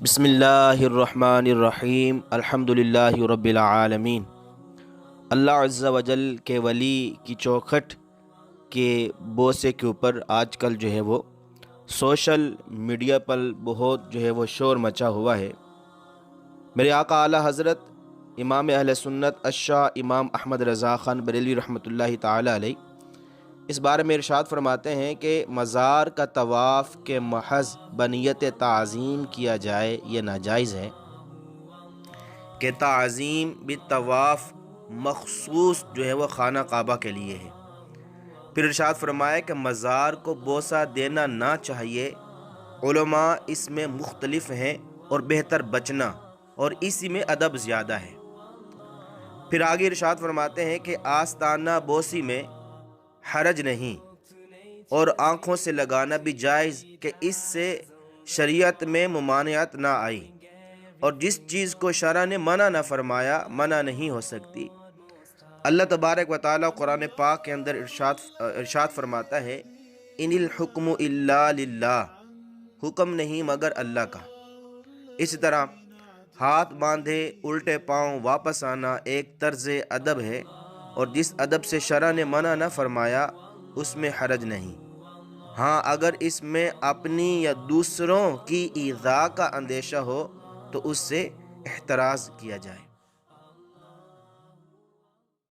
بسم اللہ الرحمن الرحیم الحمد للہ رب العالمین۔ اللہ عز و جل کے ولی کی چوکھٹ کے بوسے کے اوپر آج کل جو ہے وہ سوشل میڈیا پر بہت جو ہے وہ شور مچا ہوا ہے۔ میرے آقا اعلیٰ حضرت امام اہل سنت الشاہ امام احمد رضا خان بریلوی رحمۃ اللہ تعالی علیہ اس بارے میں ارشاد فرماتے ہیں کہ مزار کا طواف کے محض بنیت تعظیم کیا جائے یہ ناجائز ہے، کہ تعظیم بالطواف مخصوص جو ہے وہ خانہ کعبہ کے لیے ہے۔ پھر ارشاد فرمایا کہ مزار کو بوسہ دینا نہ چاہیے، علماء اس میں مختلف ہیں اور بہتر بچنا اور اسی میں ادب زیادہ ہے۔ پھر آگے ارشاد فرماتے ہیں کہ آستانہ بوسی میں حرج نہیں اور آنکھوں سے لگانا بھی جائز، کہ اس سے شریعت میں ممانعت نہ آئی، اور جس چیز کو شرع نے منع نہ فرمایا منع نہیں ہو سکتی۔ اللہ تبارک و تعالیٰ قرآن پاک کے اندر ارشاد فرماتا ہے ان الحکم الا للہ، حکم نہیں مگر اللہ کا۔ اسی طرح ہاتھ باندھے الٹے پاؤں واپس آنا ایک طرز ادب ہے، اور جس ادب سے شرع نے منع نہ فرمایا اس میں حرج نہیں۔ ہاں اگر اس میں اپنی یا دوسروں کی ایذاء کا اندیشہ ہو تو اس سے احتراز کیا جائے۔